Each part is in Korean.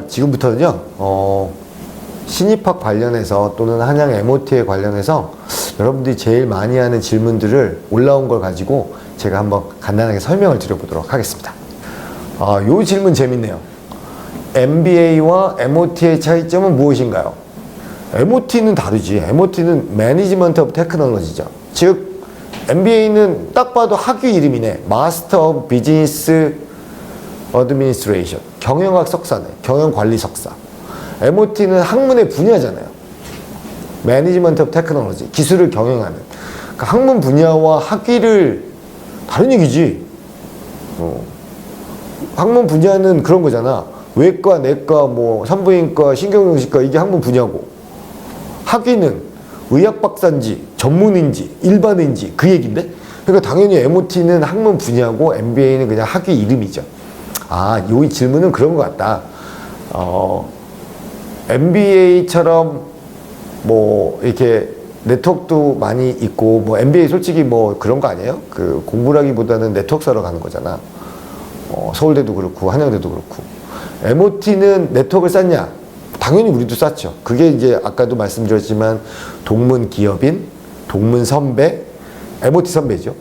지금부터는요, 신입학 관련해서 또는 한양 MOT에 관련해서 여러분들이 제일 많이 하는 질문들을 올라온 걸 가지고 제가 한번 간단하게 설명을 드려보도록 하겠습니다. 요 질문 재밌네요. MBA와 MOT의 차이점은 무엇인가요? MOT는 다르지. MOT는 Management of Technology죠. 즉 MBA는 딱 봐도 학위 이름이네. Master of Business Administration. 경영학 석사네. 경영관리 석사. MOT는 학문의 분야잖아요. Management of Technology. 기술을 경영하는. 그러니까 학문 분야와 학위를 다른 얘기지. 학문 분야는 그런 거잖아. 외과, 내과, 산부인과, 신경정신과 이게 학문 분야고, 학위는 의학 박사인지 전문인지 일반인지 그 얘기인데. 그러니까 당연히 MOT는 학문 분야고 MBA는 그냥 학위 이름이죠. 이 질문은 그런 것 같다. MBA처럼 이렇게 네트워크도 많이 있고, MBA 솔직히 그런 거 아니에요? 그 공부라기보다는 네트워크 사러 가는 거잖아. 서울대도 그렇고 한양대도 그렇고. MOT는 네트워크를 쌓냐? 당연히 우리도 쌓죠. 그게 이제 아까도 말씀드렸지만 동문 기업인, 동문 선배, MOT 선배죠.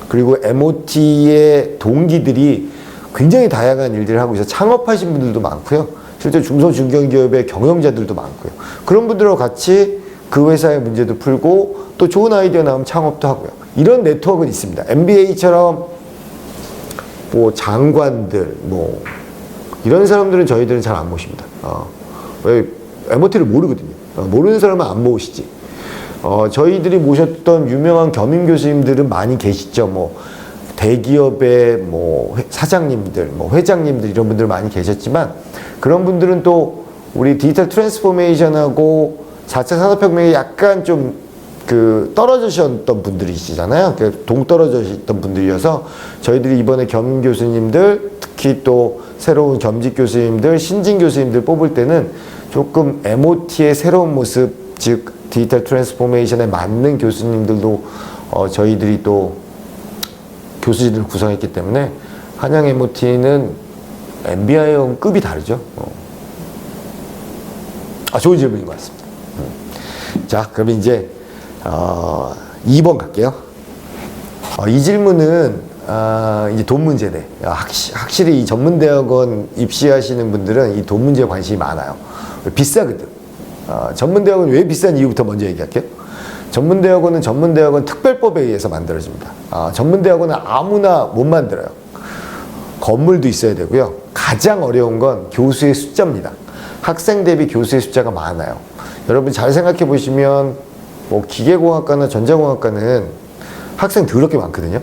그리고 MOT의 동기들이 굉장히 다양한 일들을 하고 있어서 창업하신 분들도 많고요. 실제 중소중견기업의 경영자들도 많고요. 그런 분들하고 같이 그 회사의 문제도 풀고 또 좋은 아이디어 나오면 창업도 하고요. 이런 네트워크는 있습니다. MBA처럼 장관들 이런 사람들은 저희들은 잘 안 모십니다. 왜 MOT를 모르거든요. 모르는 사람은 안 모으시지. 저희들이 모셨던 유명한 겸임 교수님들은 많이 계시죠. 대기업의 사장님들, 회장님들 이런 분들 많이 계셨지만 그런 분들은 또 우리 디지털 트랜스포메이션하고 4차 산업혁명에 약간 좀 떨어지셨던 분들이시잖아요. 동떨어지셨던 분들이어서 저희들이 이번에 겸임 교수님들, 특히 또 새로운 겸직 교수님들, 신진 교수님들 뽑을 때는 조금 MOT의 새로운 모습, 즉 디지털 트랜스포메이션에 맞는 교수님들도 저희들이 또 교수진을 구성했기 때문에 한양 MOT는 MBA와 급이 다르죠. 좋은 질문인 것 같습니다. 자, 그럼 이제 2번 갈게요. 이 질문은 이제 돈 문제네. 확실히 이 전문대학원 입시하시는 분들은 이 돈 문제에 관심이 많아요. 비싸거든. 전문대학원 왜 비싼 이유부터 먼저 얘기할게요. 전문대학원은 전문대학원 특별법에 의해서 만들어집니다. 전문대학원은 아무나 못 만들어요. 건물도 있어야 되고요. 가장 어려운 건 교수의 숫자입니다. 학생 대비 교수의 숫자가 많아요. 여러분 잘 생각해 보시면 기계공학과나 전자공학과는 학생 더럽게 많거든요.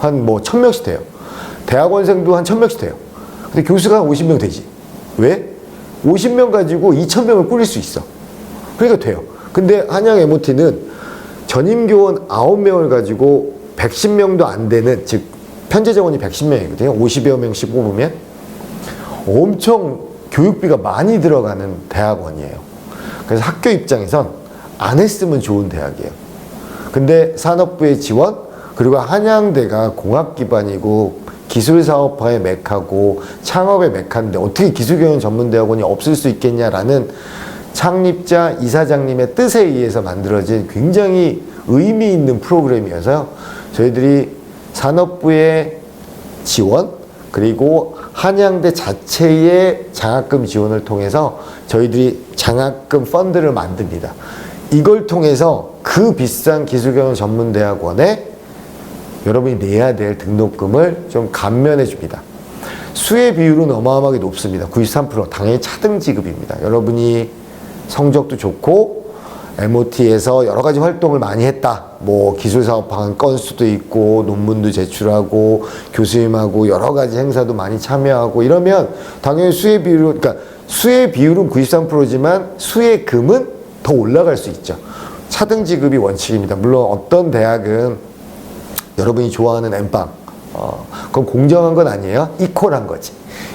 한 1000명씩 돼요. 대학원생도 한 1000명씩 돼요. 근데 교수가 한 50명 되지. 왜? 50명 가지고 2000명을 꾸릴 수 있어. 그러니까 돼요. 근데 한양 MOT는 전임교원 9명을 가지고 110명도 안 되는, 즉 편제 정원이 110명이거든요. 50여 명씩 뽑으면 엄청 교육비가 많이 들어가는 대학원이에요. 그래서 학교 입장에선 안 했으면 좋은 대학이에요. 근데 산업부의 지원, 그리고 한양대가 공학 기반이고 기술사업화의 메카고 창업의 메카인데 어떻게 기술경영 전문대학원이 없을 수 있겠냐라는 창립자 이사장님의 뜻에 의해서 만들어진 굉장히 의미 있는 프로그램이어서요. 저희들이 산업부의 지원, 그리고 한양대 자체의 장학금 지원을 통해서 저희들이 장학금 펀드를 만듭니다. 이걸 통해서 그 비싼 기술경영 전문대학원에 여러분이 내야 될 등록금을 좀 감면해 줍니다. 수혜 비율은 어마어마하게 높습니다. 93%. 당연히 차등 지급입니다. 여러분이 성적도 좋고 MOT에서 여러 가지 활동을 많이 했다. 기술사업화 건수도 있고 논문도 제출하고 교수님하고 여러 가지 행사도 많이 참여하고 이러면 당연히 수혜 비율은, 그러니까 수혜 비율은 93%지만 수혜금은 더 올라갈 수 있죠. 차등 지급이 원칙입니다. 물론 어떤 대학은 여러분이 좋아하는 엠빵, 그건 공정한 건 아니에요. 이퀄한 거지.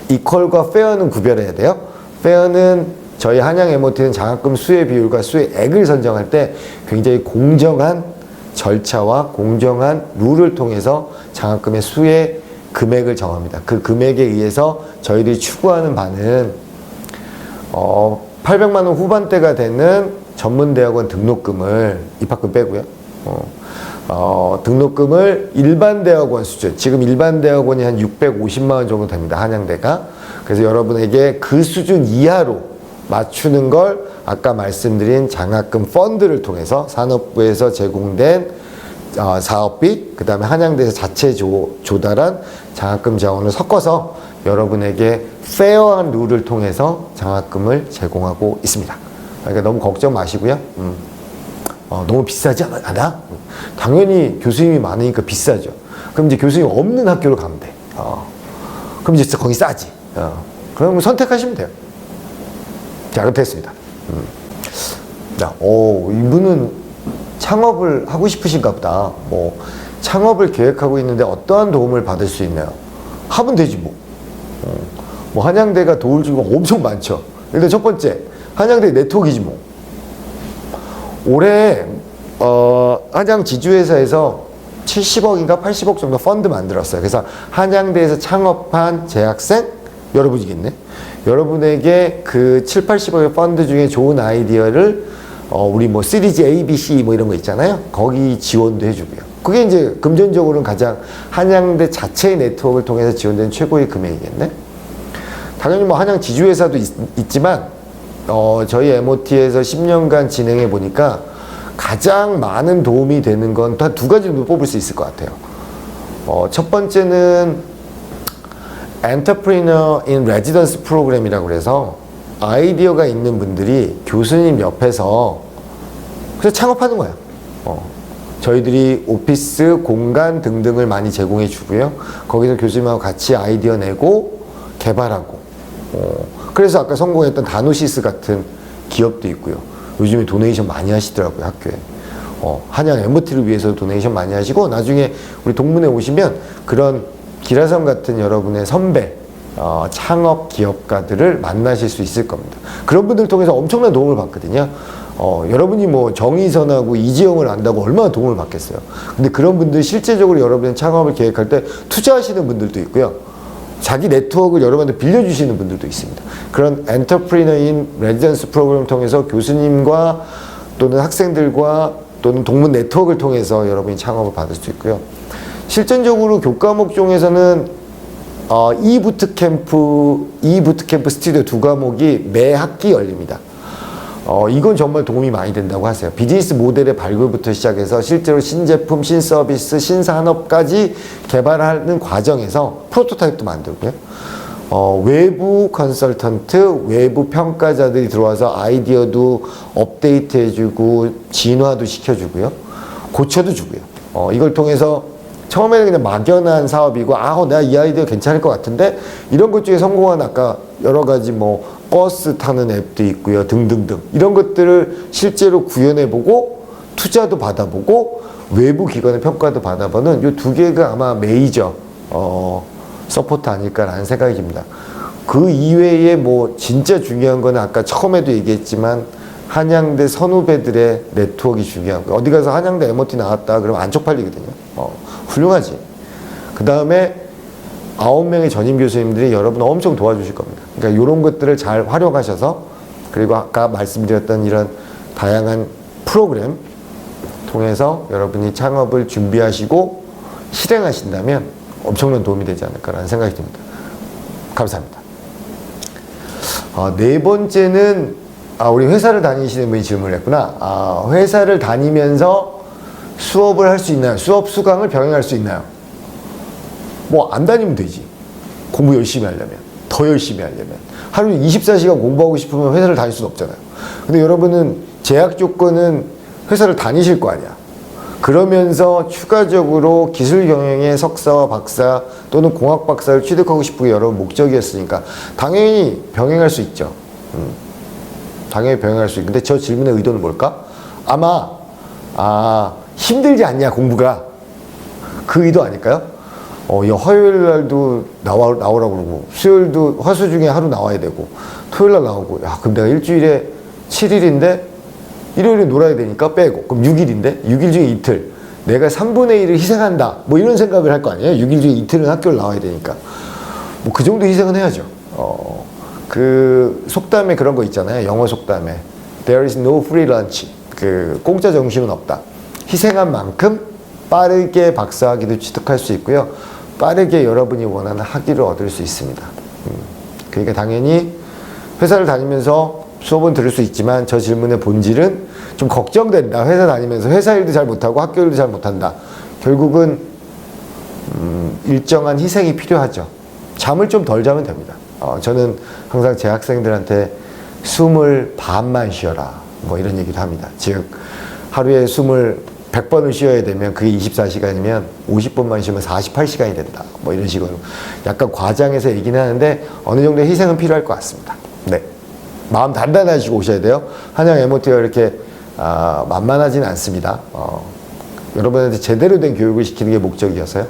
이퀄과 페어는 구별해야 돼요. 페어는 저희 한양 MOT는 장학금 수혜 비율과 수혜액을 선정할 때 굉장히 공정한 절차와 공정한 룰을 통해서 장학금의 수의 금액을 정합니다. 그 금액에 의해서 저희들이 추구하는 바는 800만 원 후반대가 되는 전문대학원 등록금을, 입학금 빼고요. 등록금을 일반 대학원 수준, 지금 일반 대학원이 한 650만 원 정도 됩니다. 한양대가. 그래서 여러분에게 그 수준 이하로 맞추는 걸 아까 말씀드린 장학금 펀드를 통해서 산업부에서 제공된 사업비, 그 다음에 한양대에서 자체 조달한 장학금 자원을 섞어서 여러분에게 페어한 룰을 통해서 장학금을 제공하고 있습니다. 그러니까 너무 걱정 마시고요. 너무 비싸지 않아? 당연히 교수님이 많으니까 비싸죠. 그럼 이제 교수님 없는 학교로 가면 돼. 그럼 이제 거기 싸지. 그럼 선택하시면 돼요. 자, 그럼 됐습니다. 자, 이분은 창업을 하고 싶으신가 보다. 뭐, 창업을 계획하고 있는데 어떠한 도움을 받을 수 있나요? 하면 되지, 뭐. 뭐, 한양대가 도울 주가 엄청 많죠. 일단 첫 번째, 한양대 네트워크이지, 뭐. 올해, 한양 지주회사에서 70억인가 80억 정도 펀드 만들었어요. 그래서 한양대에서 창업한 재학생, 여러분이겠네. 여러분에게 그 7, 80억의 펀드 중에 좋은 아이디어를 우리 뭐 시리즈 A, B, C 뭐 이런 거 있잖아요. 거기 지원도 해주고요. 그게 이제 금전적으로는 가장 한양대 자체의 네트워크를 통해서 지원된 최고의 금액이겠네. 당연히 뭐 한양 지주회사도 있지만 저희 MOT에서 10년간 진행해 보니까 가장 많은 도움이 되는 건 한 두 가지 정도 뽑을 수 있을 것 같아요. 첫 번째는 Entrepreneur in Residence 프로그램이라고 그래서 아이디어가 있는 분들이 교수님 옆에서 그래서 창업하는 거예요. 저희들이 오피스, 공간 등등을 많이 제공해 주고요. 거기서 교수님하고 같이 아이디어 내고 개발하고. 그래서 아까 성공했던 다노시스 같은 기업도 있고요. 요즘에 도네이션 많이 하시더라고요, 학교에. 한양 MOT를 위해서 도네이션 많이 하시고, 나중에 우리 동문회 오시면 그런 기라성 같은 여러분의 선배, 창업 기업가들을 만나실 수 있을 겁니다. 그런 분들 통해서 엄청난 도움을 받거든요. 여러분이 뭐 정의선하고 이지영을 안다고 얼마나 도움을 받겠어요. 근데 그런 분들 실제적으로 여러분의 창업을 계획할 때 투자하시는 분들도 있고요. 자기 네트워크를 여러분한테 빌려주시는 분들도 있습니다. 그런 엔터프리너 인 레지던스 프로그램을 통해서 교수님과 또는 학생들과 또는 동문 네트워크를 통해서 여러분이 창업을 받을 수 있고요. 실전적으로 교과목 중에서는 부트캠프 스튜디오 두 과목이 매 학기 열립니다. 이건 정말 도움이 많이 된다고 하세요. 비즈니스 모델의 발굴부터 시작해서 실제로 신제품, 신서비스, 신산업까지 개발하는 과정에서 프로토타입도 만들고요. 외부 컨설턴트, 외부 평가자들이 들어와서 아이디어도 업데이트 해주고 진화도 시켜주고요. 고쳐도 주고요. 이걸 통해서 처음에는 그냥 막연한 사업이고 내가 이 아이디어 괜찮을 것 같은데 이런 것 중에 성공한 아까 여러 가지 뭐 버스 타는 앱도 있고요. 등등등 이런 것들을 실제로 구현해보고 투자도 받아보고 외부 기관의 평가도 받아보는 이 두 개가 아마 메이저 서포트 아닐까라는 생각이 듭니다. 그 이외에 뭐 진짜 중요한 거는 아까 처음에도 얘기했지만 한양대 선후배들의 네트워크가 중요하고 어디 가서 한양대 MOT 나왔다 그러면 안 쪽팔리거든요. 훌륭하지. 그 다음에 9명의 전임 교수님들이 여러분 엄청 도와주실 겁니다. 그러니까 이런 것들을 잘 활용하셔서 그리고 아까 말씀드렸던 이런 다양한 프로그램 통해서 여러분이 창업을 준비하시고 실행하신다면 엄청난 도움이 되지 않을까라는 생각이 듭니다. 감사합니다. 네 번째는 우리 회사를 다니시는 분이 질문을 했구나. 회사를 다니면서 수업을 할 수 있나요? 수업 수강을 병행할 수 있나요? 뭐 안 다니면 되지. 공부 열심히 하려면, 더 열심히 하려면. 하루에 24시간 공부하고 싶으면 회사를 다닐 수는 없잖아요. 근데 여러분은 재학 조건은 회사를 다니실 거 아니야. 그러면서 추가적으로 기술 경영의 석사와 박사 또는 공학 박사를 취득하고 싶은 게 여러분 목적이었으니까 당연히 병행할 수 있죠. 당연히 병행할 수 있고. 근데 저 질문의 의도는 뭘까? 아마 힘들지 않냐 공부가 그 의도 아닐까요? 화요일 날도 나오라고 그러고 수요일도 화수 중에 하루 나와야 되고 토요일 날 나오고 그럼 내가 일주일에 7일인데 일요일에 놀아야 되니까 빼고 그럼 6일인데 6일 중에 이틀 내가 3분의 1을 희생한다. 뭐 이런 생각을 할 거 아니에요. 6일 중에 이틀은 학교를 나와야 되니까. 뭐 그 정도 희생은 해야죠. 그 속담에 그런 거 있잖아요. 영어 속담에. There is no free lunch. 그 공짜 점심은 없다. 희생한 만큼 빠르게 박사학위도 취득할 수 있고요. 빠르게 여러분이 원하는 학위를 얻을 수 있습니다. 그러니까 당연히 회사를 다니면서 수업은 들을 수 있지만 저 질문의 본질은 좀 걱정된다. 회사 다니면서 회사 일도 잘 못하고 학교 일도 잘 못한다. 결국은 일정한 희생이 필요하죠. 잠을 좀 덜 자면 됩니다. 저는 항상 제 학생들한테 숨을 반만 쉬어라. 뭐 이런 얘기도 합니다. 즉 하루에 숨을 100번을 쉬어야 되면 그게 24시간이면 50번만 쉬면 48시간이 된다. 뭐 이런 식으로 약간 과장해서 얘기는 하는데 어느 정도의 희생은 필요할 것 같습니다. 네. 마음 단단하시고 오셔야 돼요. 한양 MOT가 이렇게 만만하진 않습니다. 여러분한테 제대로 된 교육을 시키는 게 목적이어서요.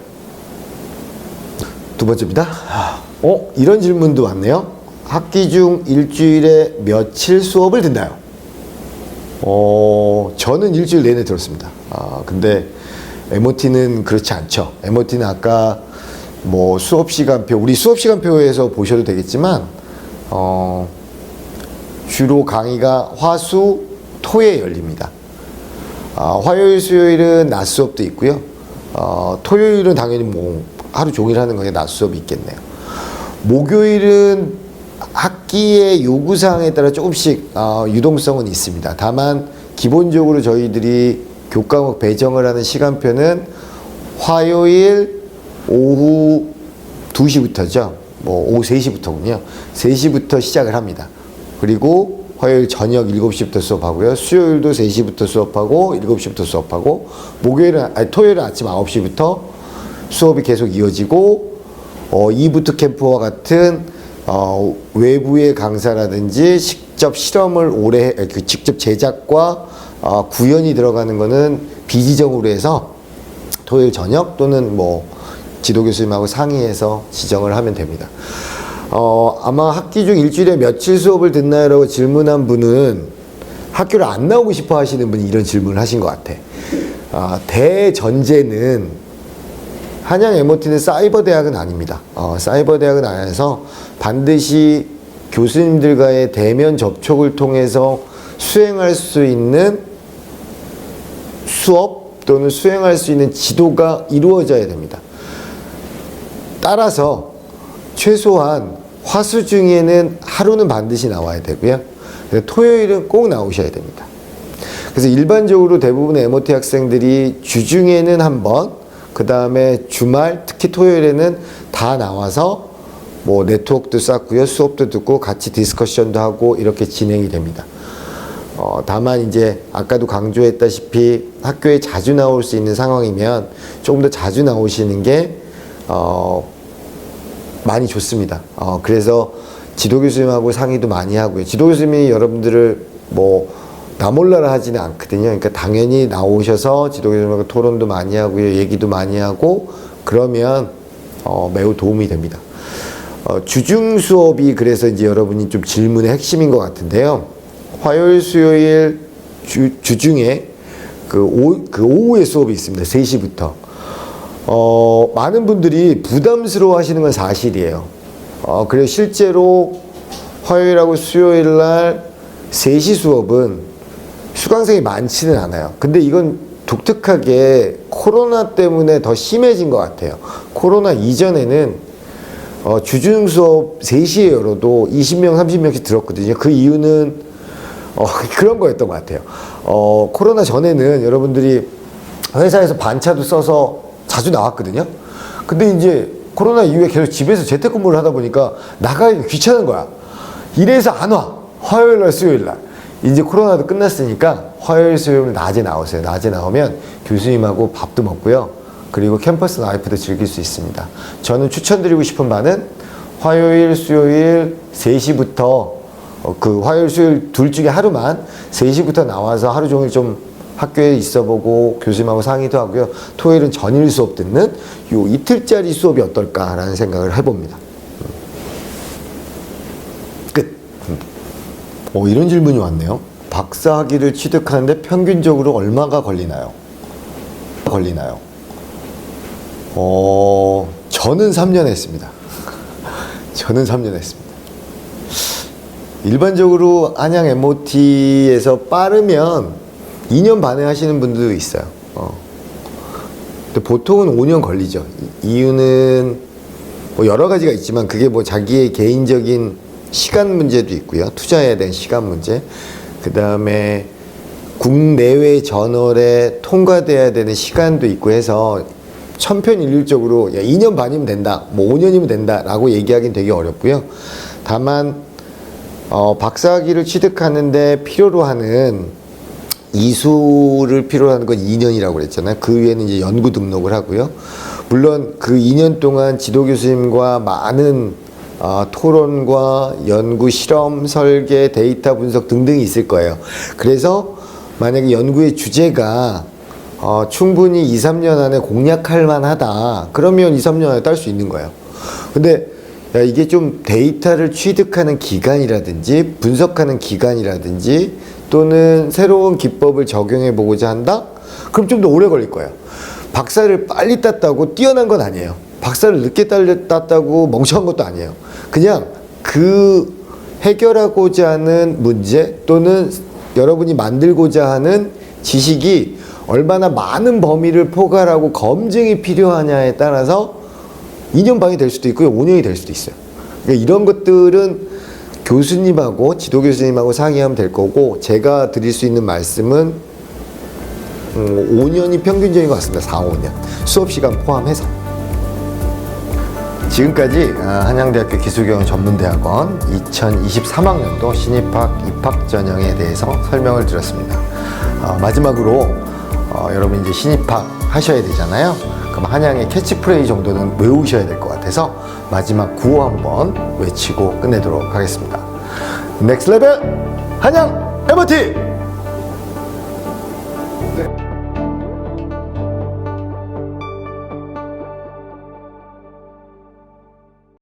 두 번째입니다. 이런 질문도 왔네요. 학기 중 일주일에 며칠 수업을 듣나요? 저는 일주일 내내 들었습니다. 근데 MOT는 그렇지 않죠. MOT는 아까 뭐 수업 시간표, 우리 수업 시간표에서 보셔도 되겠지만, 주로 강의가 화, 수, 토에 열립니다. 화요일, 수요일은 낮 수업도 있고요. 토요일은 당연히 뭐 하루 종일 하는 거니까 낮 수업이 있겠네요. 목요일은 학기의 요구사항에 따라 조금씩 유동성은 있습니다. 다만 기본적으로 저희들이 교과목 배정을 하는 시간표는 화요일 오후 2시부터죠. 뭐 오후 3시부터군요. 3시부터 시작을 합니다. 그리고 화요일 저녁 7시부터 수업하고요. 수요일도 3시부터 수업하고 7시부터 수업하고 토요일은 아침 9시부터 수업이 계속 이어지고 이부트 캠프와 같은 외부의 강사라든지 직접 실험을 직접 제작과 구현이 들어가는 거는 비지정으로 해서 토요일 저녁 또는 뭐 지도 교수님하고 상의해서 지정을 하면 됩니다. 아마 학기 중 일주일에 며칠 수업을 듣나요? 라고 질문한 분은 학교를 안 나오고 싶어 하시는 분이 이런 질문을 하신 것 같아. 대전제는 한양 MOT는 사이버 대학은 아닙니다. 사이버 대학은 아니라서 반드시 교수님들과의 대면 접촉을 통해서 수행할 수 있는 수업 또는 수행할 수 있는 지도가 이루어져야 됩니다. 따라서 최소한 화수 중에는 하루는 반드시 나와야 되고요. 토요일은 꼭 나오셔야 됩니다. 그래서 일반적으로 대부분의 MOT 학생들이 주중에는 한 번, 그 다음에 주말, 특히 토요일에는 다 나와서 뭐 네트워크도 쌓고요, 수업도 듣고 같이 디스커션도 하고 이렇게 진행이 됩니다. 다만 이제 아까도 강조했다시피 학교에 자주 나올 수 있는 상황이면 조금 더 자주 나오시는 게 많이 좋습니다. 그래서 지도 교수님하고 상의도 많이 하고요. 지도 교수님이 여러분들을 뭐 나 몰라라 하지는 않거든요. 그러니까 당연히 나오셔서 지도 교수님하고 토론도 많이 하고요. 얘기도 많이 하고 그러면 매우 도움이 됩니다. 주중 수업이 그래서 이제 여러분이 좀 질문의 핵심인 것 같은데요. 화요일, 수요일 주중에 그 오후에 수업이 있습니다. 3시부터. 많은 분들이 부담스러워 하시는 건 사실이에요. 그래서 실제로 화요일하고 수요일 날 3시 수업은 수강생이 많지는 않아요. 근데 이건 독특하게 코로나 때문에 더 심해진 것 같아요. 코로나 이전에는 주중 수업 3시에 열어도 20명, 30명씩 들었거든요. 그 이유는 그런 거였던 것 같아요. 코로나 전에는 여러분들이 회사에서 반차도 써서 자주 나왔거든요. 근데 이제 코로나 이후에 계속 집에서 재택근무를 하다 보니까 나가기 귀찮은 거야. 이래서 안 와. 화요일 날, 수요일 날. 이제 코로나도 끝났으니까 화요일, 수요일 낮에 나오세요. 낮에 나오면 교수님하고 밥도 먹고요. 그리고 캠퍼스 라이프도 즐길 수 있습니다. 저는 추천드리고 싶은 바는 화요일, 수요일 3시부터 그 화요일, 수요일 둘 중에 하루만 3시부터 나와서 하루 종일 좀 학교에 있어보고 교수님하고 상의도 하고요. 토요일은 전일 수업 듣는 요 이틀짜리 수업이 어떨까라는 생각을 해봅니다. 끝. 이런 질문이 왔네요. 박사학위를 취득하는데 평균적으로 얼마가 걸리나요? 걸리나요? 저는 3년 했습니다. 저는 3년 했습니다. 일반적으로 한양 MOT에서 빠르면 2년 반에 하시는 분들도 있어요. 근데 보통은 5년 걸리죠. 이유는 뭐 여러 가지가 있지만 그게 뭐 자기의 개인적인 시간 문제도 있고요. 투자해야 되는 시간 문제. 그 다음에 국내외 저널에 통과돼야 되는 시간도 있고 해서 천편일률적으로 야, 2년 반이면 된다, 뭐 5년이면 된다 라고 얘기하기는 되게 어렵고요. 다만 박사학위를 취득하는데 필요로 하는 이수를 필요로 하는 건 2년이라고 그랬잖아요. 그 위에는 이제 연구 등록을 하고요. 물론 그 2년 동안 지도 교수님과 많은 토론과 연구, 실험, 설계, 데이터 분석 등등이 있을 거예요. 그래서 만약에 연구의 주제가 충분히 2, 3년 안에 공략할 만하다. 그러면 2, 3년 안에 딸 수 있는 거예요. 근데 야, 이게 좀 데이터를 취득하는 기간이라든지 분석하는 기간이라든지 또는 새로운 기법을 적용해 보고자 한다? 그럼 좀 더 오래 걸릴 거예요. 박사를 빨리 땄다고 뛰어난 건 아니에요. 박사를 늦게 땄다고 멍청한 것도 아니에요. 그냥 그 해결하고자 하는 문제 또는 여러분이 만들고자 하는 지식이 얼마나 많은 범위를 포괄하고 검증이 필요하냐에 따라서 2년 반이 될 수도 있고요, 5년이 될 수도 있어요. 그러니까 이런 것들은 교수님하고 지도 교수님하고 상의하면 될 거고, 제가 드릴 수 있는 말씀은 5년이 평균적인 것 같습니다. 4, 5년 수업시간 포함해서. 지금까지 한양대학교 기술경영전문대학원 2023학년도 신입학 입학 전형에 대해서 설명을 드렸습니다. 마지막으로 여러분 이제 신입학 하셔야 되잖아요. 그럼 한양의 캐치프레이즈 정도는 외우셔야 될 것 같아서 마지막 구호 한번 외치고 끝내도록 하겠습니다. 넥스트 레벨 한양 MOT!